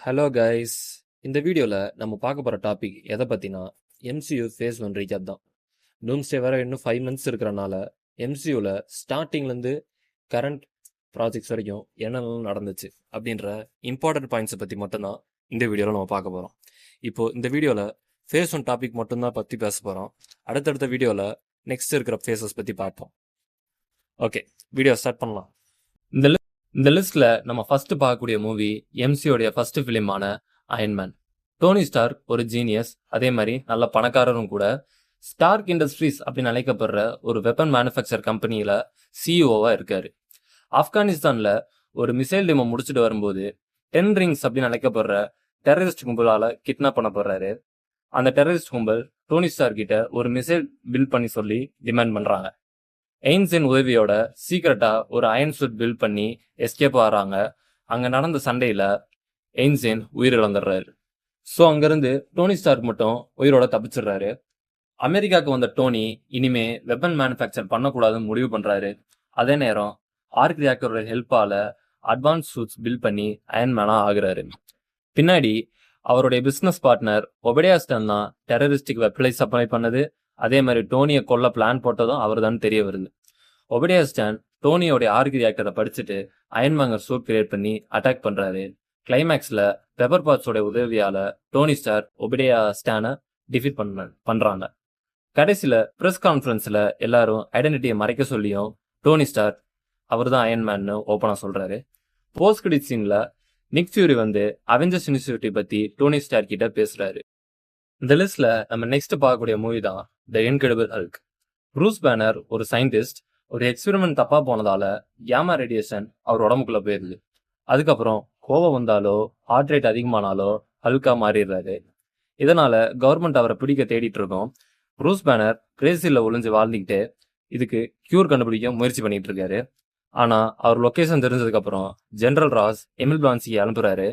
Hello guys. இந்த வீடியோவில் நம்ம பார்க்க போகிற டாபிக் எதை பற்றினா MCU ஃபேஸ் 1 ரீகேப் தான். டூம்ஸ்டே வேறு இன்னும் 5 மந்த்ஸ் இருக்கிறனால MCUவில் ஸ்டார்டிங்லேருந்து கரண்ட் ப்ராஜெக்ட்ஸ் வரைக்கும் என்னென்னலாம் நடந்துச்சு அப்படின்ற இம்பார்ட்டன்ட் பாயிண்ட்ஸை பற்றி மட்டும்தான் இந்த வீடியோவில் நம்ம பார்க்க போகிறோம். இப்போது இந்த வீடியோவில் ஃபேஸ் 1 டாபிக் மட்டும்தான் பற்றி பேச போகிறோம். அடுத்தடுத்த வீடியோவில் நெக்ஸ்ட் இருக்கிற ஃபேஸஸ் பற்றி பார்ப்போம். ஓகே, வீடியோ ஸ்டார்ட் பண்ணலாம். இந்த லிஸ்ட்ல நம்ம ஃபர்ஸ்ட் பார்க்கக்கூடிய மூவி MCUடைய ஃபர்ஸ்ட் ஃபிலிமான அயன்மேன். டோனி ஸ்டார்க் ஒரு ஜீனியஸ், அதே மாதிரி நல்ல பணக்காரரும் கூட. ஸ்டார்க் இண்டஸ்ட்ரீஸ் அப்படின்னு அழைக்கப்படுற ஒரு வெப்பன் மேனுஃபேக்சர் கம்பெனியில சிஇஓவா இருக்காரு. ஆப்கானிஸ்தான்ல ஒரு மிசைல் டெமோ முடிச்சுட்டு வரும்போது 10 ரிங்ஸ் அப்படின்னு அழைக்கப்படுற டெரரிஸ்ட் கும்பலால கிட்னாப் பண்ணப்படுறாரு. அந்த டெரரிஸ்ட் கும்பல் டோனி ஸ்டார் கிட்ட ஒரு மிசைல் பில்ட் பண்ணி சொல்லி டிமாண்ட் பண்றாங்க. எயின்ஸின் உதவியோட சீக்கிரட்டா ஒரு அயன் சூட் பில்ட் பண்ணி எஸ்கேப் ஆகிறாங்க. அங்க நடந்த சண்டையில எயின்ஸின் உயிரிழந்துடுறாரு. ஸோ அங்கிருந்து டோனி ஸ்டார்க் மட்டும் உயிரோட தப்பிச்சிடுறாரு. அமெரிக்காவுக்கு வந்த டோனி இனிமே வெப்பன் மேனுஃபேக்சர் பண்ணக்கூடாதுன்னு முடிவு பண்றாரு. அதே நேரம் ஆர்க் ரியாக்டரோட ஹெல்ப்பால அட்வான்ஸ் சூட்ஸ் பில்ட் பண்ணி அயன்மேனா ஆகுறாரு. பின்னாடி அவருடைய பிசினஸ் பார்ட்னர் ஒபடியா ஸ்டான் தான் டெரரிஸ்டிக் வெப்பனை சப்ளை பண்ணது. அதே மாதிரி டோனியை கொல்ல பிளான் போட்டதும் அவர் தான் தெரிய வருது. ஒபடியா ஸ்டான் டோனியோடைய ஆர்க் ரியாக்டரை படிச்சுட்டு அயன்மேங்கர் சூட் கிரியேட் பண்ணி அட்டாக் பண்றாரு. கிளைமேக்ஸ்ல பெப்பர் பாட்ஸோட உதவியால டோனி ஸ்டார் ஒபடியா ஸ்டானை டிஃபீட் பண்றாங்க. கடைசியில பிரஸ் கான்ஃபரன்ஸ்ல எல்லாரும் ஐடென்டிட்டியை மறைக்க சொல்லியும் டோனி ஸ்டார் அவர் தான் அயன்மேன்னு ஓப்பனா சொல்றாரு. போஸ்ட் கிரெடிட் சீன்ல நிக் ஃபியூரி வந்து அவெஞ்சர்ஸ் இனிஷியேட்டிவ் பத்தி டோனி ஸ்டார் கிட்ட பேசுறாரு. இந்த லிஸ்ட்ல நம்ம நெக்ஸ்ட் பார்க்கக்கூடிய மூவி தான் த இன்கிரெடிபிள் ஹல்க். ப்ரூஸ் பேனர் ஒரு சயின்டிஸ்ட். ஒரு எக்ஸ்பெரிமெண்ட் தப்பா போனதால கேமா ரேடியேஷன் அவர் உடம்புக்குள்ள போயிருது. அதுக்கப்புறம் கோவம் வந்தாலோ ஹார்ட் ரேட் அதிகமானாலோ ஹல்கா மாறிடுறாரு. இதனால கவர்மெண்ட் அவரை பிடிக்க தேடிட்டு இருக்கோம். ப்ரூஸ் பேனர் பிரேசில்ல ஒளிஞ்சு வாழ்ந்துக்கிட்டு இதுக்கு கியூர் கண்டுபிடிக்க முயற்சி பண்ணிட்டு இருக்காரு. ஆனா அவர் லொகேஷன் தெரிஞ்சதுக்கு அப்புறம் ஜெனரல் ராஸ் எமில் பிளான்சியை அனுப்புறாரு.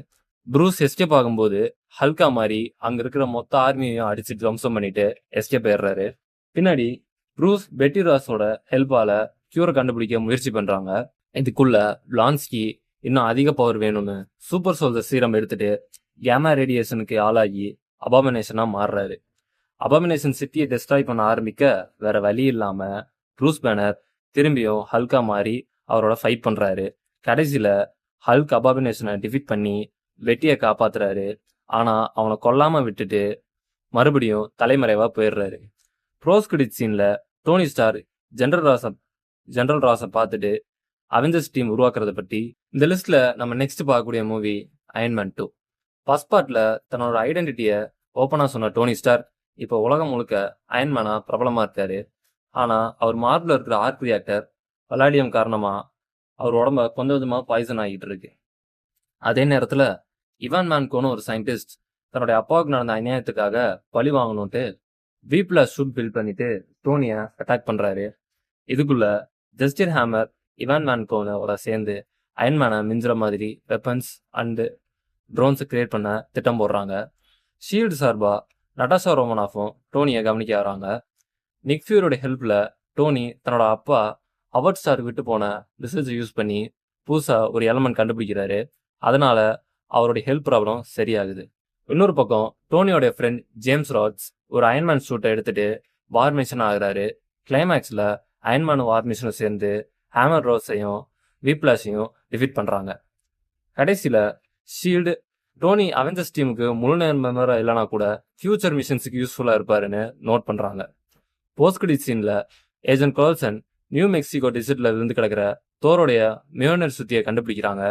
ப்ரூஸ் எஸ்கேப் ஆகும்போது ஹல்கா மாதிரி அங்க இருக்கிற மொத்த ஆர்மியையும் அடிச்சு துவம்சம் பண்ணிட்டு எஸ்கேப் ஆயிடுறாரு. பின்னாடி ப்ரூஸ் பெட்டி ராஸோட ஹெல்ப்பால கியூரை கண்டுபிடிக்க முயற்சி பண்றாங்க. இதுக்குள்ள பிளான்ஸ்கி இன்னும் அதிக பவர் வேணும்னு சூப்பர் சோல்ஜர் சீரம் எடுத்துட்டு கேமா ரேடியேஷனுக்கு ஆளாகி அபாமினேஷனா மாறுறாரு. அபாமினேஷன் சிட்டியை டெஸ்ட்ராய் பண்ண ஆரம்பிக்க வேற வழி இல்லாம ப்ரூஸ் பேனர் திரும்பியும் ஹல்கா மாறி அவரோட ஃபைட் பண்றாரு. கடைசியில ஹல்க் அபாமினேஷனை டிஃபீட் பண்ணி வெட்டியை காப்பாத்துறாரு. ஆனா அவனை கொல்லாம விட்டுட்டு மறுபடியும் தலைமறைவா போயிடுறாரு. ப்ரோஸ் கிரெடிட் சீன்ல டோனி ஸ்டார் ஜெனரல் ராஸை பார்த்துட்டு அவெஞ்சர்ஸ் டீம் உருவாக்குறத பற்றி. இந்த லிஸ்ட்ல நம்ம நெக்ஸ்ட் பார்க்கக்கூடிய மூவி அயன்மேன் 2. ஃபர்ஸ்ட் பார்ட்ல தன்னோட ஐடென்டிட்டியை ஓப்பனா சொன்ன டோனி ஸ்டார் இப்போ உலகம் முழுக்க அயன்மேனா பிரபலமா இருக்காரு. ஆனா அவர் மார்பில் இருக்கிற ஆர்க் ரியாக்டர் பலாடியம் காரணமா அவர் உடம்ப கொஞ்சம் கொஞ்சமா பாய்சன் ஆகிட்டு இருக்கு. அதே நேரத்துல இவான் மேன்கோன்னு ஒரு சயின்டிஸ்ட் தன்னுடைய அப்பாவுக்கு நடந்த அநியாயத்துக்காக பழி வாங்கணும்ட்டு V+ சூட் பில்ட் பண்ணிட்டு டோனியை அட்டாக் பண்றாரு. இதுக்குள்ள ஜஸ்டின் ஹேமர் இவான் மேன்கோனோட சேர்ந்து அயன்மேனை மிஞ்சுற மாதிரி வெப்பன்ஸ் அண்டு ட்ரோன்ஸை கிரியேட் பண்ண திட்டம் போடுறாங்க. ஷீல்டு சார்பா நட்டாஷா ரோமனாஃபும் டோனியை கவனிக்க வராங்க. நிக் ஃபியூரியோட ஹெல்ப்ல டோனி தன்னோட அப்பா ஹவர்ட் ஸ்டார் விட்டு போன ரிசர்ச்சை யூஸ் பண்ணி புதுசா ஒரு எலமெண்ட் கண்டுபிடிக்கிறாரு. அதனால அவருடைய ஹெல்த் ப்ராப்ளம் சரியாகுது. இன்னொரு பக்கம் டோனியோட ஃப்ரெண்ட் ஜேம்ஸ் ராட்ஸ் ஒரு அயன்மேன் சூட்டை எடுத்துட்டு வார் மிஷன் ஆகுறாரு. கிளைமேக்ஸ்ல அயன்மேன் வார் மிஷனும் சேர்ந்து ஹேமர் ரோஸையும் V+ஐயும் டிஃபீட் பண்றாங்க. கடைசியில ஷீல்டு டோனி அவெஞ்சர்ஸ் டீமுக்கு முழு மெம்பரா இல்லைனா கூட ஃபியூச்சர் மிஷன்ஸுக்கு யூஸ்ஃபுல்லா இருப்பாருன்னு நோட் பண்றாங்க. போஸ்ட் கிரெடிட் சீன்ல ஏஜென்ட் கோல்சன் நியூ மெக்சிகோ டிசிட்ல இருந்து கிடக்கிற தோரோடைய மியோனர் சுத்தியை கண்டுபிடிக்கிறாங்க.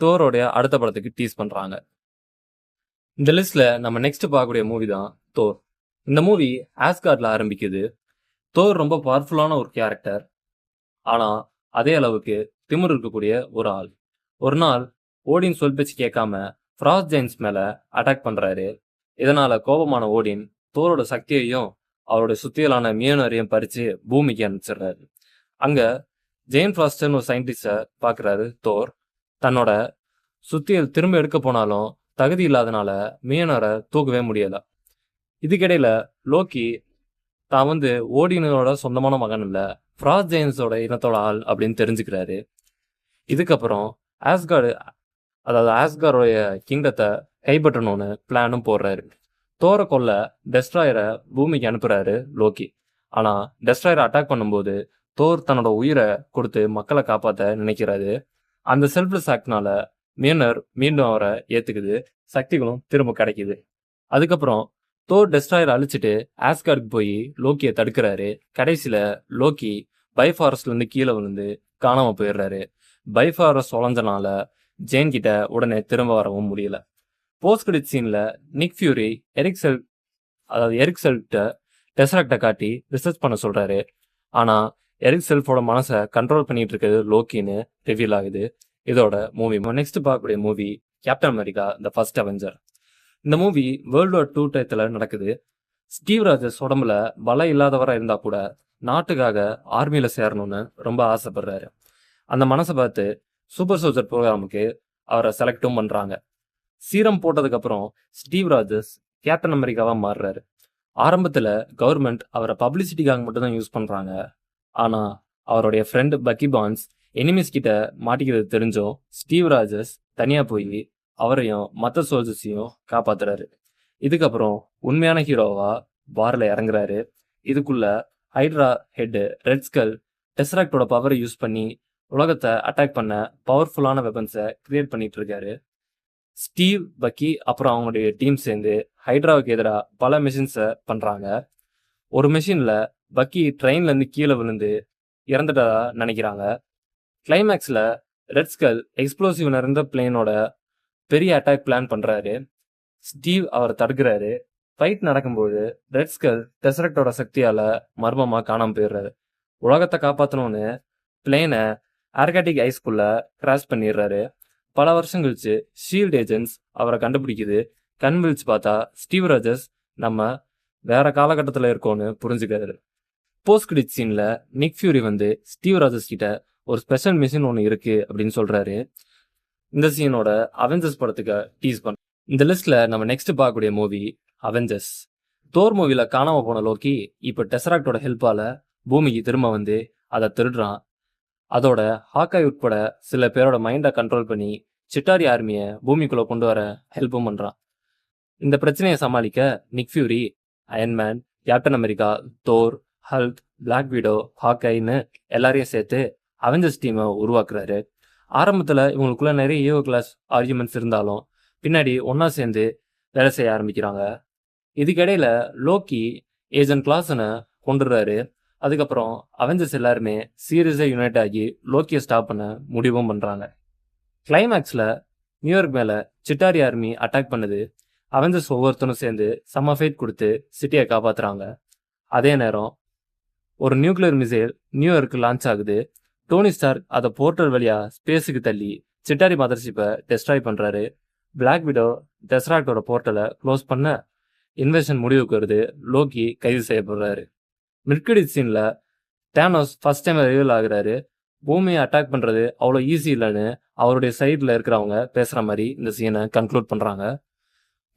தோரோடைய அடுத்த படத்துக்கு டீஸ் பண்றாங்க. இந்த லிஸ்ட்ல நம்ம நெக்ஸ்ட் பார்க்கக்கூடிய மூவி தான் தோர். இந்த மூவி ஆஸ்கார்ட்ல ஆரம்பிக்குது. தோர் ரொம்ப பவர்ஃபுல்லான ஒரு கேரக்டர். ஆனா அதே அளவுக்கு திமிர் இருக்கக்கூடிய ஒரு ஆள். ஒரு நாள் ஓடின் சொல் பேச்சு கேட்காம ஃப்ராஸ்ட் ஜெயின்ஸ் மேல அட்டாக் பண்றாரு. இதனால கோபமான ஓடின் தோரோட சக்தியையும் அவருடைய சுத்தியலான மியோனரையும் பறிச்சு பூமிக்கு அனுப்பிச்சிடுறாரு. அங்க ஜெயின் ஃப்ராஸ்டர்னு ஒரு சயின்டிஸ்ட பாக்குறாரு தோர். தன்னோட சுத்தியல் திரும்ப எடுக்க போனாலும் தகுதி இல்லாதனால மியோனரை தூக்கவே முடியல. இதுக்கிடையில லோக்கி தான் வந்து ஓடினோட சொந்தமான மகன் இல்ல, ஃப்ராஸ்ட் ஜெயின்ஸோட இனத்தோட ஆள் அப்படின்னு தெரிஞ்சுக்கிறாரு. இதுக்கப்புறம் ஆஸ்கார்டு அதாவது ஆஸ்காரோடைய கிங்டத்தை கைப்பற்றணும்னு பிளானும் போடுறாரு. தோரை கொல்ல டெஸ்ட்ராயரை பூமிக்கு அனுப்புறாரு லோக்கி. ஆனா டெஸ்ட்ராயரை அட்டாக் பண்ணும்போது தோர் தன்னோட உயிரை கொடுத்து மக்களை காப்பாற்ற நினைக்கிறாரு. அந்த செல்ஃப்லெஸ் ஆக்ட்னால மியனர் மீண்டும் அவரை ஏத்துக்குது, சக்திகளும் திரும்ப கிடைக்குது. அதுக்கப்புறம் தோர் டெஸ்ட்ராயரை அழிச்சிட்டு ஆஸ்கார்டுக்கு போய் லோக்கியை தடுக்கிறாரு. கடைசியில லோக்கி பைஃபாரஸ்ட்ல இருந்து கீழே விழுந்து காணாம போயிடுறாரு. பைஃபாரஸ்ட் உழைஞ்சனால ஜேன் கிட்ட உடனே திரும்ப வரவும் முடியல. போஸ்ட் கிரெடிட் சீன்ல நிக் ஃபியூரி எரிக் செல்ஃப்ட டெசராக்டை காட்டி ரிசர்ச் பண்ண சொல்றாரு. ஆனா எரிக் செல்ஃபோட மனசை கண்ட்ரோல் பண்ணிட்டு இருக்கிறது லோக்கின்னு ரிவீல் ஆகுது. இதோட மூவி நெக்ஸ்ட் பார்க்கக்கூடிய movie captain America the first Avenger. இந்த மூவி வேர்ல்டு வார் 2 டயத்துல நடக்குது. ஸ்டீவ் ராஜர்ஸ் உடம்புல பலம் இல்லாதவராக இருந்தா கூட நாட்டுக்காக ஆர்மியில சேரணும்னு ரொம்ப ஆசைப்படுறாரு. அந்த மனசை பார்த்து சூப்பர் சோல்ஜர் ப்ரோக்ராமுக்கு அவரை செலக்டும் பண்றாங்க. சீரம் போட்டதுக்கு அப்புறம் ஸ்டீவ் ராஜர்ஸ் கேப்டன் அமெரிக்காவா மாறுறாரு. ஆரம்பத்துல கவர்மெண்ட் அவரை பப்ளிசிட்டிக்காக மட்டும் தான் யூஸ் பண்றாங்க. ஆனா அவருடைய ஃப்ரெண்ட் பக்கி பான்ஸ் எனிமிஸ் கிட்ட மாட்டிக்கிறது தெரிஞ்சும் ஸ்டீவ் ராஜர்ஸ் தனியா போய் அவரையும் மற்ற சோல்ஜர்ஸையும் காப்பாத்துறாரு. இதுக்கப்புறம் உண்மையான ஹீரோவா வார்ல இறங்குறாரு. இதுக்குள்ள ஹைட்ரா ஹெட் ரெட் ஸ்கல் டெசராக்டோட பவரை யூஸ் பண்ணி உலகத்தை அட்டாக் பண்ண பவர்ஃபுல்லான வெப்பன்ஸை கிரியேட் பண்ணிட்டு இருக்காரு. ஸ்டீவ், பக்கி அப்புறம் அவங்களுடைய டீம் சேர்ந்து ஹைட்ராவுக்கு எதிராக பல மிஷின்ஸை பண்றாங்க. ஒரு மிஷின்ல பக்கி ட்ரெயின்ல இருந்து கீழே விழுந்து இறந்துட்டதா நினைக்கிறாங்க. கிளைமேக்ஸ்ல ரெட் ஸ்கல் எக்ஸ்ப்ளோசிவ் நிறைந்த பிளேனோட பெரிய அட்டாக் பிளான் பண்றாரு. ஸ்டீவ் அவர் தடுக்கிறாரு. ஃபைட் நடக்கும்போது ரெட் ஸ்கல் டெசரக்டோட சக்தியால மர்மமா காணாம போயிடுறாரு. உலகத்தை காப்பாற்றணும்னு பிளேனை ஆர்காட்டிக் ஐஸ்குள்ள கிராஷ் பண்ணிடுறாரு. பல வருஷம் கழிச்சு ஷீல்ட் ஏஜென்ட்ஸ் அவரை கண்டுபிடிக்குது. கண் விழிச்சு பார்த்தா ஸ்டீவ் ராஜர்ஸ் நம்ம வேற காலகட்டத்தில் இருக்கோன்னு புரிஞ்சுக்காரு. போஸ்ட் கிரெடிட் சீன்ல நிக் ஃபியூரி வந்து ஸ்டீவ் ராஜர்ஸ் கிட்ட ஒரு ஸ்பெஷல் மிஷின் ஒன்று இருக்கு அப்படின்னு சொல்றாரு. இந்த சீனோட அவெஞ்சர்ஸ் படத்துக்கு டீஸ் பண்ண. இந்த லிஸ்ட்ல நம்ம நெக்ஸ்ட் பார்க்கக்கூடிய மூவி அவெஞ்சர்ஸ். தோர் மூவில காணாம போன லோக்கி இப்ப டெசராக்டோட ஹெல்ப்பால பூமிக்கு திரும்ப வந்து அதை திருடுறான். அதோட ஹாக்காய் உட்பட சில பேரோட மைண்டை கண்ட்ரோல் பண்ணி சிட்டாரி ஆர்மியை பூமிக்குள்ள கொண்டு வர ஹெல்ப்பும் பண்றான். இந்த பிரச்சனையை சமாளிக்க Nick Fury, Iron Man, Captain America, Thor, Hulk, Black Widow, ஹாக்காய்னு எல்லாரையும் சேர்த்து அவெஞ்சர்ஸ் டீமை உருவாக்குறாரு. ஆரம்பத்துல இவங்களுக்குள்ள நிறைய ஈகோ கிளாஸ் ஆர்குமெண்ட்ஸ் இருந்தாலும் பின்னாடி ஒன்னா சேர்ந்து வேலை செய்ய ஆரம்பிக்கிறாங்க. இதுக்கிடையில லோக்கி ஏஜென்ட் கிளாஸனை கொண்டுடுறாரு. அதுக்கப்புறம் அவெஞ்சர்ஸ் எல்லாருமே சீரியஸா யுனைட் ஆகி லோக்கியை ஸ்டாப் பண்ண முடிவும் பண்றாங்க. கிளைமேக்ஸ்ல நியூயார்க் மேல சிட்டாரி ஆர்மி அட்டாக் பண்ணுது. அவெஞ்சர்ஸ் ஒவ்வொருத்தரும் சேர்ந்து செம்ம ஃபைட் கொடுத்து சிட்டியை காப்பாத்துறாங்க. அதே நேரம் ஒரு நியூக்ளியர் மிசைல் நியூயார்க்கு லான்ச் ஆகுது. டோனி ஸ்டார்க் அதை போர்ட்டல் வழியா ஸ்பேஸுக்கு தள்ளி சிட்டாரி மதர்ஷிப்பை டெஸ்ட்ராய் பண்றாரு. பிளாக் விடோ டெஸ்ராக்டோட போர்ட்டலை க்ளோஸ் பண்ண இன்வெஷன் முடிவுக்கு வருது. லோக்கி கைது செய்யப்படுறாரு. மிட்கிரெடிட் சீன்ல டேனோஸ் ஃபர்ஸ்ட் டைம் ரிவீல் ஆகுறாரு. பூமியை அட்டாக் பண்றது அவ்வளோ ஈஸி இல்லைன்னு அவருடைய சைட்ல இருக்கிறவங்க பேசுற மாதிரி இந்த சீனை கன்க்ளூட் பண்றாங்க.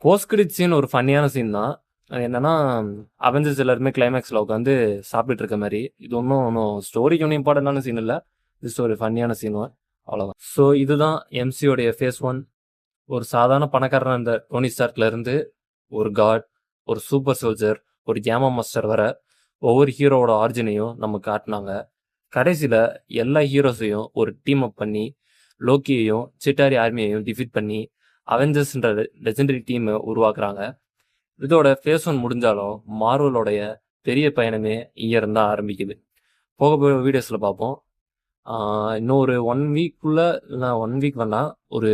போஸ்ட் கிரெடிட் சீன் ஒரு ஃபன்னியான சீன் தான். அது என்னன்னா அவெஞ்சர்ஸ் எல்லாருமே கிளைமேக்ஸ்ல உட்காந்து சாப்பிட்டு இருக்க மாதிரி. இது ஒன்றும் ஸ்டோரிக்கு ஒன்றும் இம்பார்ட்டன்டான சீன் இல்லை. ஜஸ்ட் ஒரு ஃபன்னியான சீன் அவ்வளோதான். ஸோ இதுதான் எம்சியோடைய ஃபேஸ் 1. ஒரு சாதாரண பணக்காரன் அந்த டோனி ஸ்டார்க்ல இருந்து ஒரு காட், ஒரு சூப்பர் சோல்ஜர், ஒரு கேமா மாஸ்டர் வர ஒவ்வொரு ஹீரோவோட ஆரிஜினையும் நம்ம காட்டினாங்க. கடைசியில எல்லா ஹீரோஸையும் ஒரு டீம் அப் பண்ணி லோக்கியையும் சிட்டாரி ஆர்மியையும் டிஃபீட் பண்ணி அவெஞ்சர்ஸ்ன்ற லெஜெண்டரி டீமை உருவாக்குறாங்க. இதோட ஃபேஸ் 1 முடிஞ்சாலும் மார்வலோடைய பெரிய பயணமே இங்க இருந்தா ஆரம்பிக்குது. போக போக வீடியோஸ்ல பார்ப்போம். இன்னும் ஒரு 1 வீக்குள்ள, இல்லை 1 வீக் வேண்டாம், ஒரு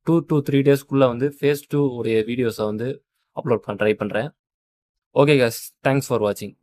2 to 3 டேஸ்க்குள்ள வந்து ஃபேஸ் 2 உடைய வீடியோஸை வந்து அப்லோட் பண்ண ட்ரை பண்றேன். ஓகே guys, தேங்க்ஸ் ஃபார் வாட்சிங்.